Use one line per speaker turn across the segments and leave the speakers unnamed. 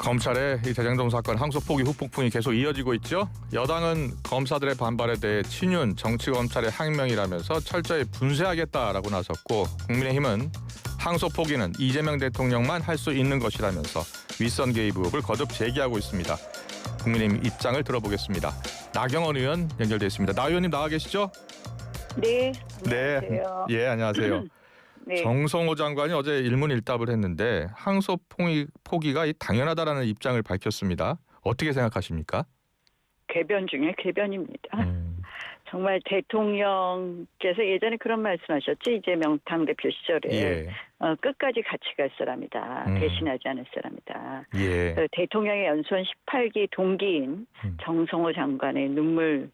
검찰의 이 대장동 사건 항소 포기 후폭풍이 계속 이어지고 있죠. 여당은 검사들의 반발에 대해 친윤 정치검찰의 항명이라면서 철저히 분쇄하겠다라고 나섰고, 국민의힘은 항소 포기는 이재명 대통령만 할 수 있는 것이라면서 윗선 개입 의혹을 거듭 제기하고 있습니다. 국민의힘 입장을 들어보겠습니다. 나경원 의원 연결돼 있습니다. 나 의원님 나와 계시죠?
네,
네,
안녕하세요.
예, 안녕하세요.
네,
정성호 장관이 어제 일문일답을 했는데 항소 포기가 당연하다라는 입장을 밝혔습니다. 어떻게 생각하십니까?
궤변 중에 궤변입니다.
음,
정말 대통령께서 예전에 그런 말씀하셨죠. 이재명 당대표 시절에
예,
끝까지 같이 갈 사람이다. 배신하지 않을 사람이다.
예,
대통령의 연수원 18기 동기인 정성호 장관의 눈물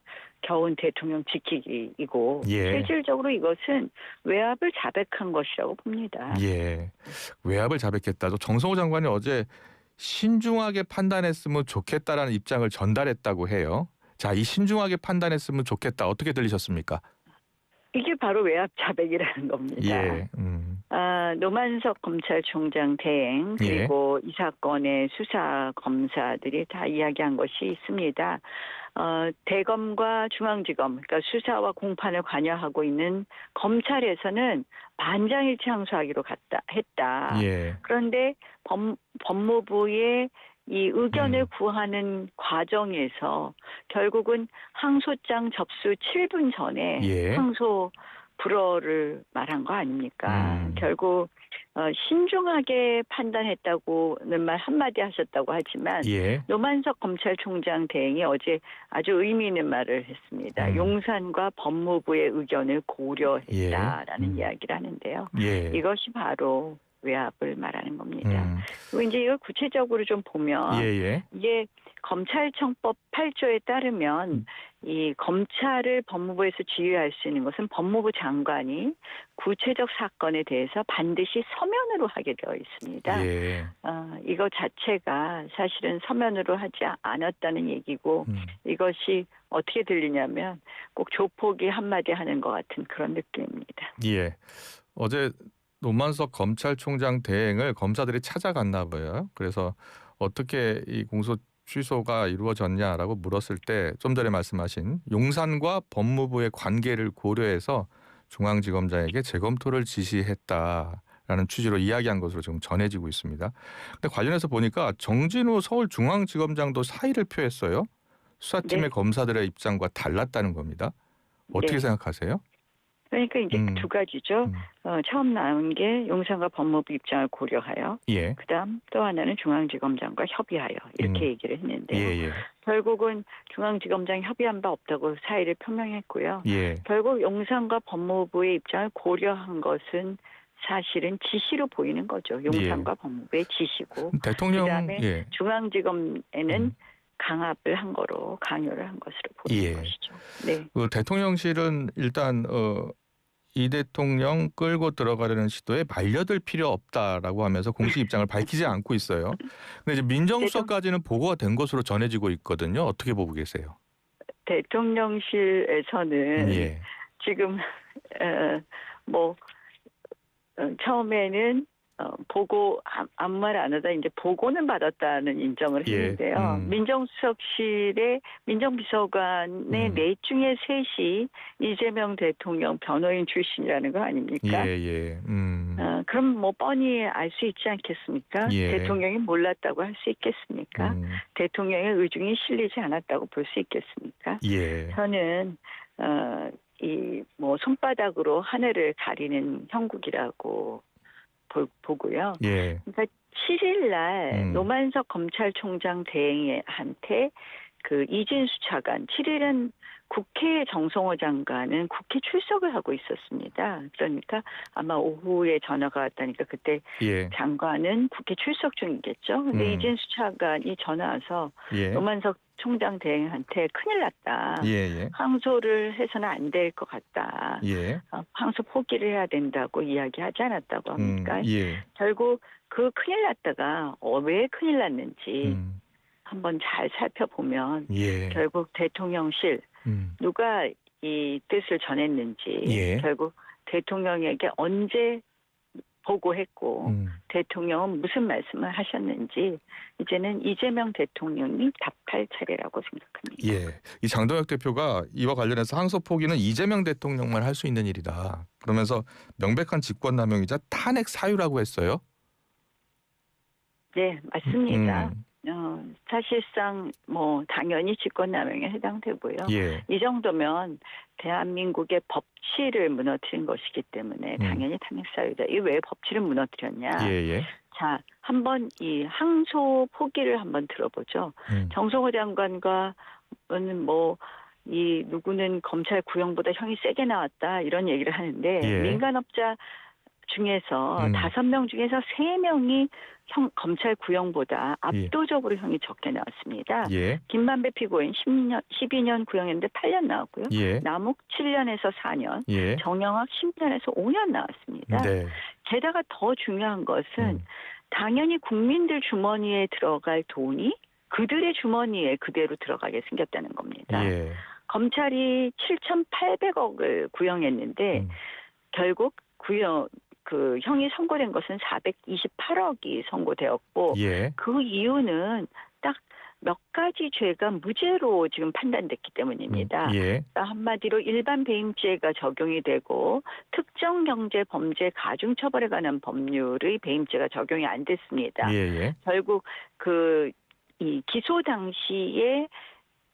겨운 대통령 지키기이고,
예.
실질적으로 이것은 외압을 자백한 것이라고 봅니다.
예. 외압을 자백했다도 정성호 장관이 어제 신중하게 판단했으면 좋겠다라는 입장을 전달했다고 해요. 자, 이 신중하게 판단했으면 좋겠다. 어떻게 들리셨습니까?
이게 바로 외압 자백이라는 겁니다.
예,
노만석 검찰총장 대행 그리고 이 사건의 수사 검사들이 다 이야기한 것이 있습니다. 대검과 중앙지검, 그러니까 수사와 공판을 관여하고 있는 검찰에서는 만장일치 항소하기로 했다.
예,
그런데 법무부의 이 의견을 구하는 과정에서 결국은 항소장 접수 7분 전에
예.
항소 불허를 말한 거 아닙니까? 결국 신중하게 판단했다고는 말 한마디 하셨다고 하지만
예.
노만석 검찰총장 대행이 어제 아주 의미 있는 말을 했습니다. 용산과 법무부의 의견을 고려했다라는 이야기를 하는데요.
예.
이것이 바로 외압을 말하는 겁니다. 그리고 이제 이걸 구체적으로 좀 보면
예.
이게 검찰청법 8조에 따르면 이 검찰을 법무부에서 지휘할 수 있는 것은 법무부 장관이 구체적 사건에 대해서 반드시 서면으로 하게 되어 있습니다.
예.
이거 자체가 사실은 서면으로 하지 않았다는 얘기고 이것이 어떻게 들리냐면 꼭 조폭이 한마디 하는 것 같은 그런 느낌입니다.
예. 어제 노만석 검찰총장 대행을 검사들이 찾아갔나 봐요. 그래서 어떻게 이 공소 취소가 이루어졌냐라고 물었을 때 좀 전에 말씀하신 용산과 법무부의 관계를 고려해서 중앙지검장에게 재검토를 지시했다라는 취지로 이야기한 것으로 지금 전해지고 있습니다. 근데 관련해서 보니까 정진우 서울중앙지검장도 사의를 표했어요. 수사팀의
네.
검사들의 입장과 달랐다는 겁니다. 어떻게
네.
생각하세요?
그러니까 이제 두 가지죠. 처음 나온 게 용산과 법무부 입장을 고려하여,
예.
그다음 또 하나는 중앙지검장과 협의하여 이렇게 얘기를 했는데요.
예.
결국은 중앙지검장이 협의한 바 없다고 사의를 표명했고요.
예.
결국 용산과 법무부의 입장을 고려한 것은 사실은 지시로 보이는 거죠. 용산과 법무부의 지시고,
대통령
그다음에 중앙지검에는 강압을 한 거로 강요를 한 것으로 보이는 것이죠. 네.
그 대통령실은 일단 이 대통령 끌고 들어가려는 시도에 말려들 필요 없다라고 하면서 공식 입장을 밝히지 않고 있어요. 근데 이제 민정수석까지는 보고가 된 것으로 전해지고 있거든요. 어떻게 보고 계세요?
대통령실에서는 지금 처음에는 보고 아무 말 안 하다 이제 보고는 받았다는 인정을 했는데요. 민정수석실의 민정비서관의 넷 중에 셋이 이재명 대통령 변호인 출신이라는 거 아닙니까? 그럼 뭐 뻔히 알 수 있지 않겠습니까? 대통령이 몰랐다고 할 수 있겠습니까? 대통령의 의중이 실리지 않았다고 볼 수 있겠습니까? 저는 이 손바닥으로 하늘을 가리는 형국이라고 보고요. 그러니까 7일 날 노만석 검찰총장 대행한테 그 이진수 차관, 7일은 국회 정성호 장관은 국회 출석을 하고 있었습니다. 그러니까 아마 오후에 전화가 왔다니까 그때 장관은 국회 출석 중이겠죠. 근데 이진수 차관이 전화 와서 노만석 총장 대행한테 큰일 났다. 항소를 해서는 안 될 것 같다. 항소 포기를 해야 된다고 이야기하지 않았다고 합니까? 결국 그 큰일 났다가 왜 큰일 났는지 한번 잘 살펴보면 결국 대통령실 누가 이 뜻을 전했는지 결국 대통령에게 언제 보고했고 대통령은 무슨 말씀을 하셨는지 이제는 이재명 대통령이 답할 차례라고 생각합니다.
예, 이 장동혁 대표가 이와 관련해서 항소 포기는 이재명 대통령만 할 수 있는 일이다. 그러면서 명백한 직권남용이자 탄핵 사유라고 했어요.
네, 맞습니다. 사실상 뭐 당연히 직권남용에 해당되고요.
예.
이 정도면 대한민국의 법치를 무너뜨린 것이기 때문에 당연히 탄핵 사유다. 이 왜 법치를 무너뜨렸냐?
예.
자, 한번 이 항소 포기를 한번 들어보죠. 정성호 장관과 뭐 이 누구는 검찰 구형보다 형이 세게 나왔다 이런 얘기를 하는데
예.
민간업자 중에서 5명 중에서 3명이 검찰 구형보다 압도적으로 형이 적게 나왔습니다.
예.
김만배 피고인 12년 구형했는데 8년 나왔고요.
예.
남욱 7년에서 4년,
예.
정영학 10년에서 5년 나왔습니다.
네.
게다가 더 중요한 것은 당연히 국민들 주머니에 들어갈 돈이 그들의 주머니에 그대로 들어가게 생겼다는 겁니다.
예.
검찰이 7,800억을 구형했는데 결국 그 형이 선고된 것은 428억이 선고되었고
예.
그 이유는 딱 몇 가지 죄가 무죄로 지금 판단됐기 때문입니다.
예.
그러니까 한마디로 일반 배임죄가 적용이 되고 특정 경제 범죄 가중 처벌에 관한 법률의 배임죄가 적용이 안 됐습니다.
예.
결국 이 기소 당시에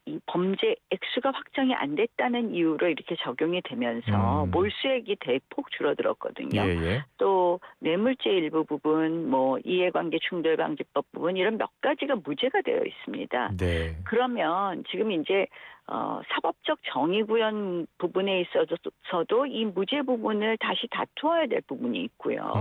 이 범죄 액수가 확정이 안 됐다는 이유로 이렇게 적용이 되면서 몰수액이 대폭 줄어들었거든요.
예.
또 뇌물죄 일부 부분, 뭐 이해관계 충돌방지법 부분 이런 몇 가지가 무죄가 되어 있습니다.
네.
그러면 지금 이제 사법적 정의 구현 부분에 있어서도 이 무죄 부분을 다시 다투어야 될 부분이 있고요.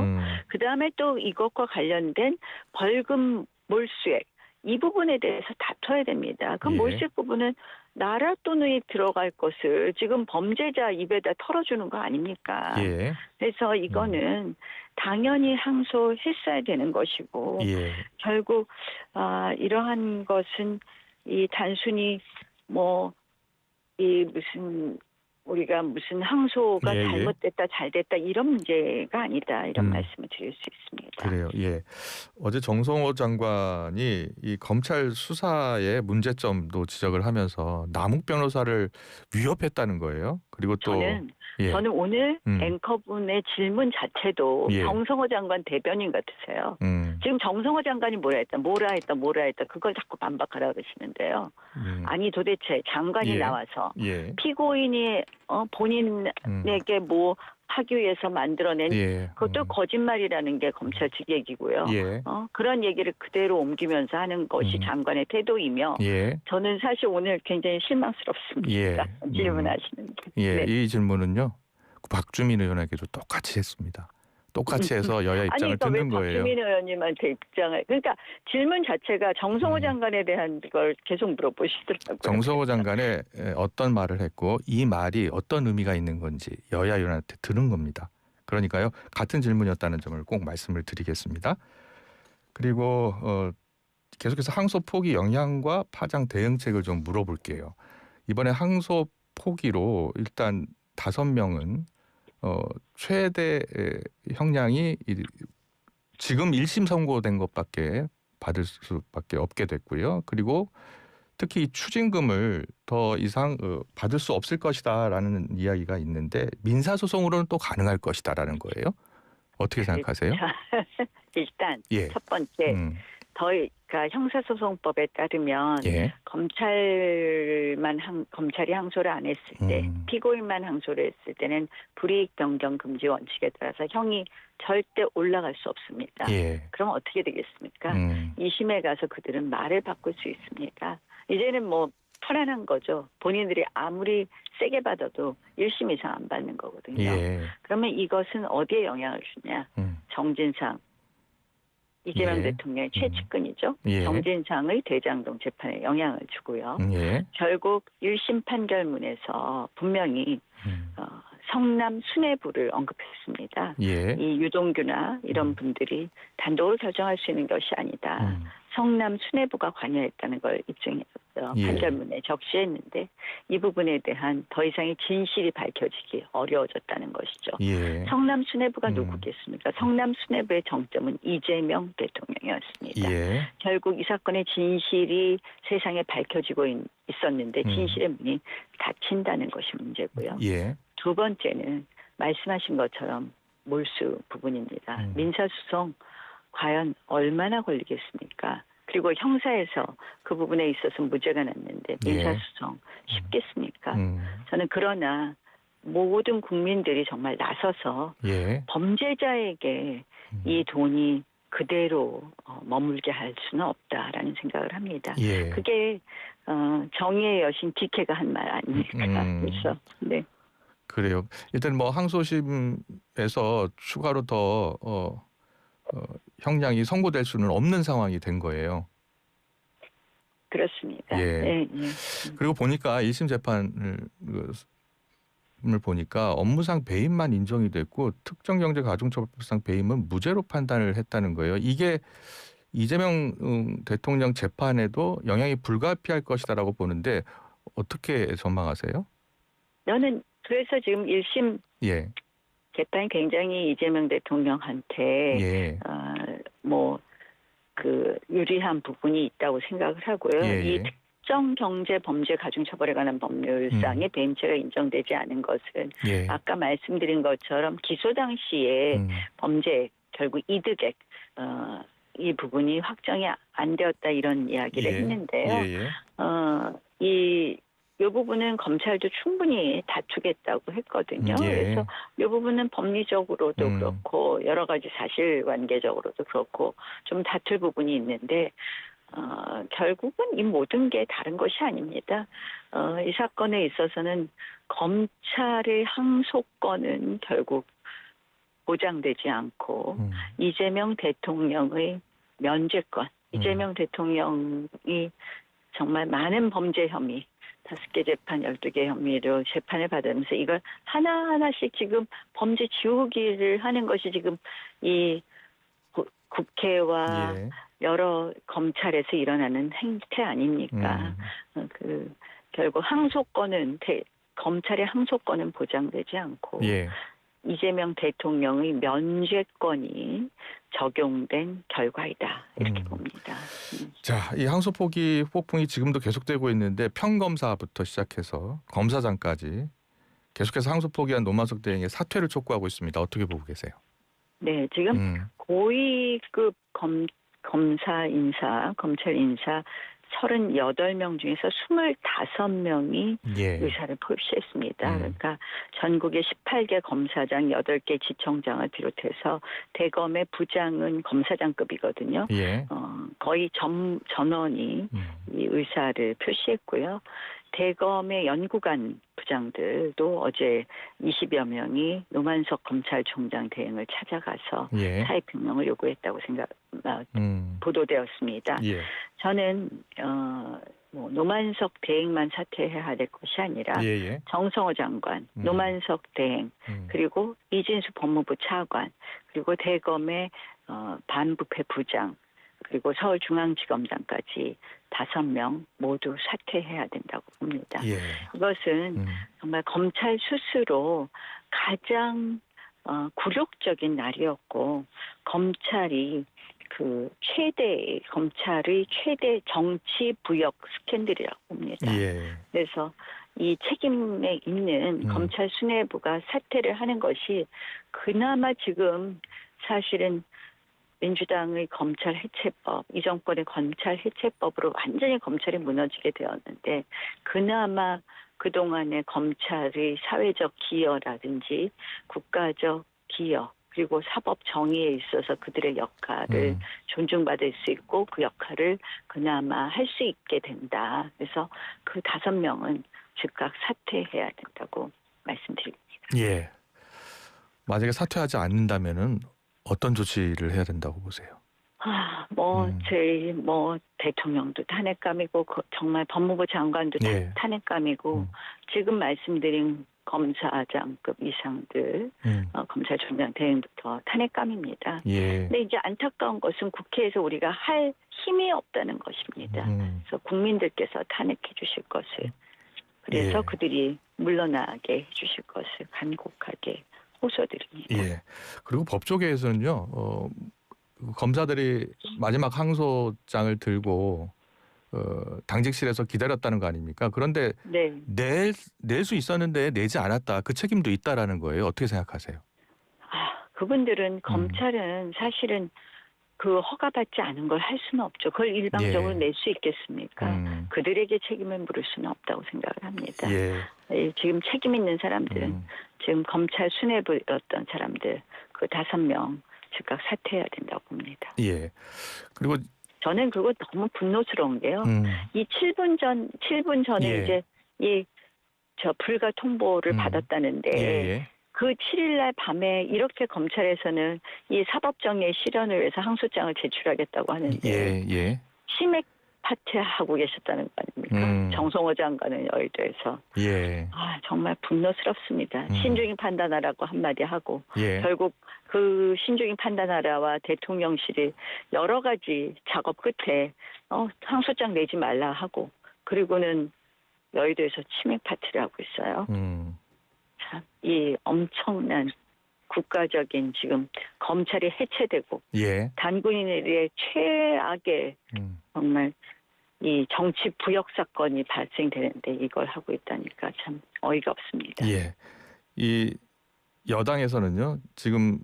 그다음에 또 이것과 관련된 벌금 몰수액 이 부분에 대해서 다퉈야 됩니다. 그 몰수액 부분은 나라 돈이 들어갈 것을 지금 범죄자 입에다 털어주는 거 아닙니까?
예.
그래서 이거는 당연히 항소했어야 되는 것이고 결국 이러한 것은 이 단순히 뭐 이 우리가 무슨 항소가 잘못됐다 잘됐다 이런 문제가 아니다 이런 말씀을 드릴 수 있습니다.
그래요. 예. 어제 정성호 장관이 이 검찰 수사의 문제점도 지적을 하면서 남욱 변호사를 위협했다는 거예요. 그리고 또
저는 오늘 앵커분의 질문 자체도 정성호 장관 대변인 같으세요. 지금 정성호 장관이 뭐라 했다 그걸 자꾸 반박하라 그러시는데요. 아니 도대체 장관이 나와서 피고인이 본인에게 뭐 하기 위해서 만들어낸 그것도 거짓말이라는 게 검찰 측 얘기고요. 그런 얘기를 그대로 옮기면서 하는 것이 장관의 태도이며 저는 사실 오늘 굉장히 실망스럽습니다. 질문하시는 게.
이 질문은요. 박주민 의원에게도 똑같이 했습니다. 똑같이 해서 여야 입장을 듣는 거예요.
박주민 의원님한테 입장을 그러니까 질문 자체가 정성호 장관에 대한 걸 계속 물어보시더라고요.
정성호 장관의 어떤 말을 했고 이 말이 어떤 의미가 있는 건지 여야 의원한테 들은 겁니다. 그러니까요. 같은 질문이었다는 점을 꼭 말씀을 드리겠습니다. 그리고 계속해서 항소 포기 영향과 파장 대응책을 좀 물어볼게요. 이번에 항소 포기로 일단 5명은 최대 형량이 지금 1심 선고된 것밖에 받을 수밖에 없게 됐고요. 그리고 특히 추징금을 더 이상 받을 수 없을 것이다라는 이야기가 있는데 민사소송으로는 또 가능할 것이다라는 거예요. 어떻게 생각하세요?
일단 첫 번째 그러니까 형사소송법에 따르면 검찰이 항소를 안 했을 때 피고인만 항소를 했을 때는 불이익 변경 금지 원칙에 따라서 형이 절대 올라갈 수 없습니다. 그럼 어떻게 되겠습니까? 2심에 가서 그들은 말을 바꿀 수 있습니다. 이제는 뭐 편안한 거죠. 본인들이 아무리 세게 받아도 1심 이상 안 받는 거거든요. 그러면 이것은 어디에 영향을 주냐? 정진상. 이재명 대통령의 최측근이죠. 정진상의 대장동 재판에 영향을 주고요. 결국 1심 판결문에서 분명히 성남 수뇌부를 언급했습니다. 이 유동규나 이런 분들이 단독으로 결정할 수 있는 것이 아니다. 성남 수뇌부가 관여했다는 걸 입증했고요. 했어요.
예.
판결문에 적시했는데 이 부분에 대한 더 이상의 진실이 밝혀지기 어려워졌다는 것이죠.
예.
성남 수뇌부가 누구겠습니까? 성남 수뇌부의 정점은 이재명 대통령이었습니다.
예.
결국 이 사건의 진실이 세상에 밝혀지고 있었는데 진실의 문이 닫힌다는 것이 문제고요.
예.
두 번째는 말씀하신 것처럼 몰수 부분입니다. 민사소송 과연 얼마나 걸리겠습니까? 그리고 형사에서 그 부분에 있어서 무죄가 났는데 민사소송 쉽겠습니까? 저는 그러나 모든 국민들이 정말 나서서
예.
범죄자에게 이 돈이 그대로 머물게 할 수는 없다라는 생각을 합니다.
예.
그게 정의의 여신 디케가 한 말 아닙니까? 그래서 네.
그래요. 일단 뭐 항소심에서 추가로 더 형량이 선고될 수는 없는 상황이 된 거예요.
그렇습니다.
예.
네, 네.
그리고 보니까 1심 재판을 보니까 업무상 배임만 인정이 됐고 특정경제가중처벌법상 배임은 무죄로 판단을 했다는 거예요. 이게 이재명 대통령 재판에도 영향이 불가피할 것이다라고 보는데 어떻게 전망하세요?
저는 그래서 지금 1심
예.
재판이 굉장히 이재명 대통령한테
예.
유리한 부분이 있다고 생각을 하고요.
예.
이 특정 경제 범죄 가중처벌에 관한 법률상의 배임죄가 인정되지 않은 것은
예.
아까 말씀드린 것처럼 기소 당시에 범죄 결국 이득액 이 부분이 확정이 안 되었다 이런 이야기를 했는데요. 이 부분은 검찰도 충분히 다투겠다고 했거든요. 그래서 이 부분은 법리적으로도 그렇고 여러 가지 사실관계적으로도 그렇고 좀 다툴 부분이 있는데 결국은 이 모든 게 다른 것이 아닙니다. 이 사건에 있어서는 검찰의 항소권은 결국 보장되지 않고 이재명 대통령의 면죄권, 이재명 대통령이 정말 많은 범죄 혐의 5개 재판, 12개 혐의로 재판을 받으면서 이걸 하나하나씩 지금 범죄 지우기를 하는 것이 지금 이 국회와 여러 검찰에서 일어나는 행태 아닙니까? 결국 항소권은 검찰의 항소권은 보장되지 않고 이재명 대통령의 면죄권이 적용된 결과이다 이렇게 봅니다.
자, 이 항소 폭풍이 지금도 계속되고 있는데 평검사부터 시작해서 검사장까지 계속해서 항소 포기한 노만석 대행의 사퇴를 촉구하고 있습니다. 어떻게 보고 계세요?
네, 지금 고위급 검사 인사, 검찰 인사 38명 중에서 25명이 의사를 표시했습니다. 그러니까 전국의 18개 검사장, 8개 지청장을 비롯해서 대검의 부장은 검사장급이거든요. 거의 전원이 이 의사를 표시했고요. 대검의 연구관 부장들도 어제 20여 명이 노만석 검찰총장 대행을 찾아가서 사의 표명을 요구했다고 보도되었습니다. 저는 노만석 대행만 사퇴해야 될 것이 아니라 정성호 장관, 노만석 대행, 그리고 이진수 법무부 차관, 그리고 대검의 반부패 부장, 그리고 서울중앙지검장까지 5명 모두 사퇴해야 된다고 봅니다. 이것은 정말 검찰 스스로 가장 굴욕적인 날이었고 검찰의 최대 정치 부역 스캔들이라고 봅니다. 그래서 이 책임에 있는 검찰 수뇌부가 사퇴를 하는 것이 그나마 지금 사실은 민주당의 검찰 해체법, 이 정권의 검찰 해체법으로 완전히 검찰이 무너지게 되었는데 그나마 그동안의 검찰의 사회적 기여라든지 국가적 기여 그리고 사법 정의에 있어서 그들의 역할을 존중받을 수 있고 그 역할을 그나마 할 수 있게 된다. 그래서 그 5명은 즉각 사퇴해야 된다고 말씀드립니다.
만약에 사퇴하지 않는다면은 어떤 조치를 해야 된다고 보세요?
대통령도 탄핵감이고 정말 법무부 장관도 탄핵감이고 지금 말씀드린 검사장급 이상들, 검찰총장 대행부터 탄핵감입니다.
예.
근데 이제 안타까운 것은 국회에서 우리가 할 힘이 없다는 것입니다. 그래서 국민들께서 탄핵해 주실 것을, 그래서
예.
그들이 물러나게 해 주실 것을 간곡하게 호소드립니다.
예. 그리고 법조계에서는요, 검사들이 마지막 항소장을 들고 당직실에서 기다렸다는 거 아닙니까? 그런데
네.
낼 수 있었는데 내지 않았다. 그 책임도 있다라는 거예요. 어떻게 생각하세요?
그분들은 검찰은 사실은 그 허가받지 않은 걸 할 수는 없죠. 그걸 일방적으로
예.
낼 수 있겠습니까? 그들에게 책임을 물을 수는 없다고 생각을 합니다.
예.
지금 책임 있는 사람들은 지금 검찰 수뇌부였던 사람들 그 5명 즉각 사퇴해야 된다고 봅니다.
예. 그리고
저는 그거 너무 분노스러운 게요. 이 7분 전에
예.
이제 저 불가 통보를 받았다는데
예.
그 7일날 밤에 이렇게 검찰에서는 이 사법정의의 실현을 위해서 항소장을 제출하겠다고 하는데
예.
치맥 파티하고 계셨다는 거 아닙니까? 정성호 장관은 여의도에서.
예.
정말 분노스럽습니다. 신중히 판단하라고 한마디 하고
예.
결국 그 신중히 판단하라와 대통령실이 여러 가지 작업 끝에 항소장 내지 말라 하고 그리고는 여의도에서 치맥 파티를 하고 있어요. 참, 이 엄청난 국가적인 지금 검찰이 해체되고
예.
단군인들의 최악의 정말 이 정치 부역 사건이 발생되는데 이걸 하고 있다니까 참 어이가 없습니다.
예. 이 여당에서는요 지금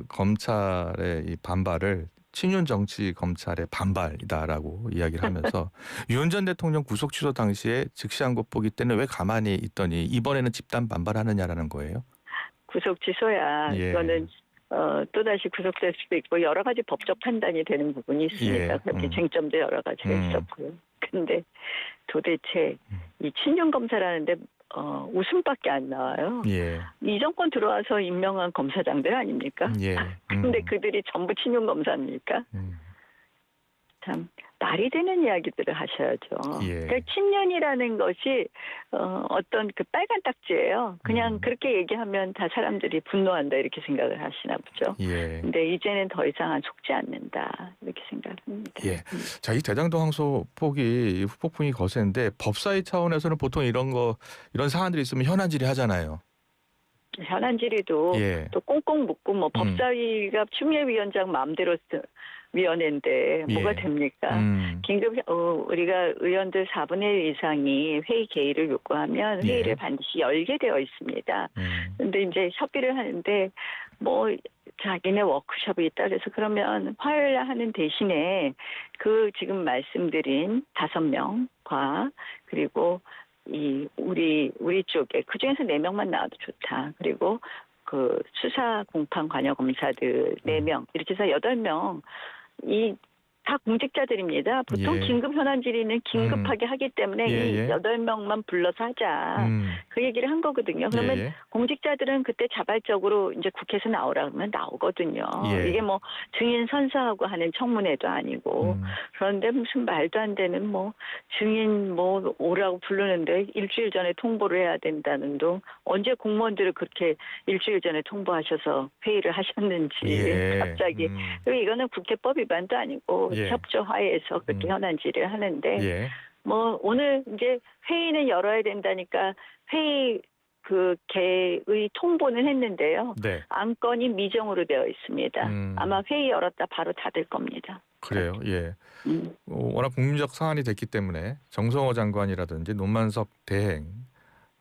검찰의 이 반발을 친윤 정치 검찰의 반발이다라고 이야기를 하면서 윤 전 대통령 구속 취소 당시에 즉시한 것 보기 때문에 왜 가만히 있더니 이번에는 집단 반발하느냐라는 거예요.
구속 취소야.
예.
이거는 또다시 구속될 수도 있고 여러 가지 법적 판단이 되는 부분이 있습니다.
예.
그렇게 쟁점도 여러 가지가 있었고요. 근데 도대체 이 친윤 검사라는데 웃음밖에 안 나와요.
예.
이 정권 들어와서 임명한 검사장들 아닙니까?
예.
근데 그들이 전부 친윤 검사입니까? 참 말이 되는 이야기들을 하셔야죠.
예.
그러니까 친년이라는 것이 어떤 그 빨간 딱지예요. 그냥 그렇게 얘기하면 다 사람들이 분노한다 이렇게 생각을 하시나 보죠.
예.
근데 이제는 더 이상은 속지 않는다 이렇게 생각합니다.
예. 자, 이 대장동 항소 폭이 후폭풍이 거세는데 법사위 차원에서는 보통 이런 사안들이 있으면 현안 질의하잖아요.
현안 질의도
예.
또 꽁꽁 묶고 뭐 법사위가 추미애위원장 마음대로 위원회인데 뭐가
예.
됩니까? 긴급 우리가 의원들 4분의 1 이상이 회의 개의를 요구하면 회의를
예.
반드시 열게 되어 있습니다. 그런데 이제 협의를 하는데 뭐 자기네 워크숍이 있다 그래서 그러면 화요일에 하는 대신에 그 지금 말씀드린 5명과 그리고 우리 쪽에 그 중에서 4명만 나와도 좋다. 그리고 그 수사 공판 관여 검사들 4명 이렇게 해서 8명 다 공직자들입니다. 보통
예.
긴급 현안 질의는 긴급하게 하기 때문에
예.
이 8명만 불러서 하자. 그 얘기를 한 거거든요. 그러면
예.
공직자들은 그때 자발적으로 이제 국회에서 나오라 그러면 나오거든요.
예.
이게 뭐 증인 선서하고 하는 청문회도 아니고 그런데 무슨 말도 안 되는 뭐 증인 뭐 오라고 부르는데 일주일 전에 통보를 해야 된다는 둥 언제 공무원들을 그렇게 일주일 전에 통보하셔서 회의를 하셨는지
예.
갑자기 그리고 이거는 국회법 위반도 아니고
예.
협조하에서 그렇게 현안 질의를 하는데
예.
뭐 오늘 이제 회의는 열어야 된다니까 회의 그 개의 통보는 했는데요.
네.
안건이 미정으로 되어 있습니다. 아마 회의 열었다 바로 닫을 겁니다.
그래요. 예. 워낙 국민적 사안이 됐기 때문에 정성호 장관이라든지 노만석 대행,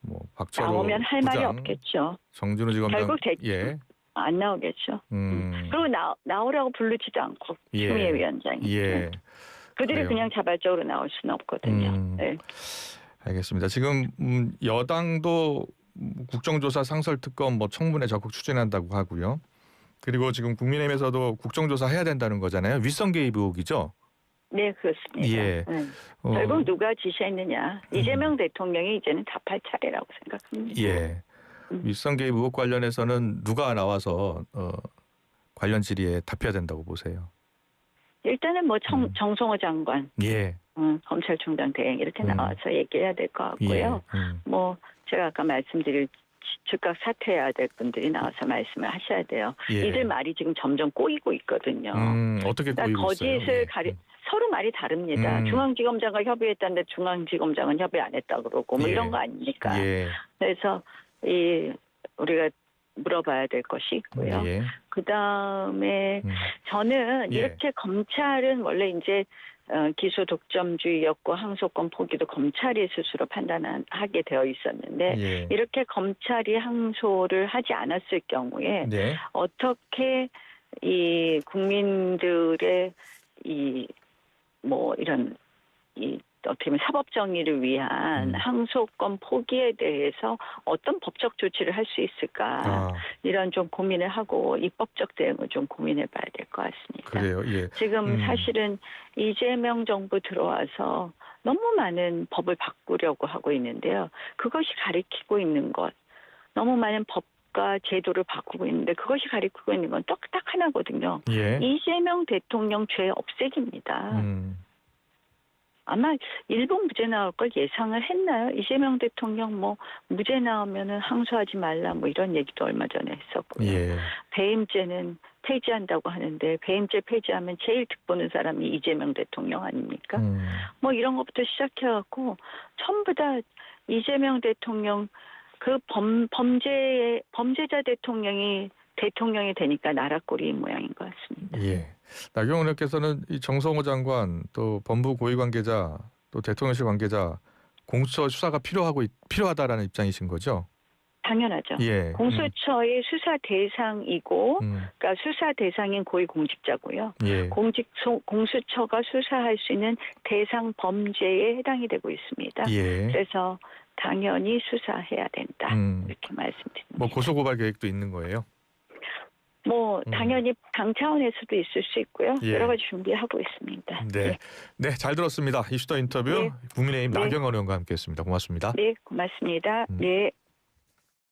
뭐 박철호
나오면 할 말이
부장,
없겠죠.
정준우 지검장
결국
예.
안 나오겠죠. 그리고 나오라고 부르지도 않고
예.
추미애 위원장이.
예.
그들이
그래요.
그냥 자발적으로 나올 수는 없거든요. 네.
알겠습니다. 지금 여당도 국정조사 상설특검 뭐 청문회 적극 추진한다고 하고요. 그리고 지금 국민의힘에서도 국정조사 해야 된다는 거잖아요. 윗선 개입 의혹이죠.
네, 그렇습니다.
예.
결국 누가 지시했느냐. 이재명 대통령이 이제는 답할 차례라고 생각합니다.
예. 윗선 개입 의혹 관련해서는 누가 나와서 관련 질의에 답해야 된다고 보세요?
일단은 뭐 정성호 장관,
예.
검찰총장 대행 이렇게 나와서 얘기해야 될 것 같고요.
예.
뭐 제가 아까 말씀드린 즉각 사퇴해야 될 분들이 나와서 말씀을 하셔야 돼요.
예.
이들 말이 지금 점점 꼬이고 있거든요.
어떻게
그러니까
꼬이고 있어요?
거짓을 서로 말이 다릅니다. 중앙지검장과 협의했다는데 중앙지검장은 협의 안 했다 그러고 뭐
예.
이런 거 아닙니까?
예.
그래서 우리가 물어봐야 될 것이 있고요.
예.
그다음에 저는
예.
이렇게 검찰은 원래 이제 기소 독점주의였고 항소권 포기도 검찰이 스스로 판단하게 되어 있었는데
예.
이렇게 검찰이 항소를 하지 않았을 경우에
네.
어떻게 이 국민들의 이런 어떻게 보면 사법 정의를 위한 항소권 포기에 대해서 어떤 법적 조치를 할 수 있을까 이런 좀 고민을 하고 입법적 대응을 좀 고민해봐야 될 것 같습니다.
그래요. 예.
지금 사실은 이재명 정부 들어와서 너무 많은 법을 바꾸려고 하고 있는데요. 그것이 가리키고 있는 것, 너무 많은 법과 제도를 바꾸고 있는데 그것이 가리키고 있는 건 딱 하나거든요.
예.
이재명 대통령 죄 없애기입니다. 아마 일본 무죄 나올 걸 예상을 했나요? 이재명 대통령 뭐 무죄 나오면은 항소하지 말라 뭐 이런 얘기도 얼마 전에 했었고요.
예.
배임죄는 폐지한다고 하는데 배임죄 폐지하면 제일 득보는 사람이 이재명 대통령 아닙니까? 뭐 이런 것부터 시작해갖고 전부 다 이재명 대통령 그 범죄자 대통령이 되니까 나라 꼴이 모양인 것 같습니다.
예. 나경원 의원께서는 이 정성호 장관 또 법무 고위 관계자 또 대통령실 관계자 공수처 수사가 필요하다라는 입장이신 거죠?
당연하죠.
예.
공수처의 수사 대상이고, 그러니까 수사 대상인 고위 공직자고요.
예.
공수처가 수사할 수 있는 대상 범죄에 해당이 되고 있습니다.
예.
그래서 당연히 수사해야 된다. 이렇게 말씀드립니다.
뭐 고소고발 계획도 있는 거예요?
뭐 당연히 당 차원에서도 있을 수 있고요.
예.
여러 가지 준비하고 있습니다.
네. 네, 잘 들었습니다. 이슈더 인터뷰
네.
국민의힘
네.
나경원 의원과 함께했습니다. 고맙습니다.
네, 고맙습니다. 네.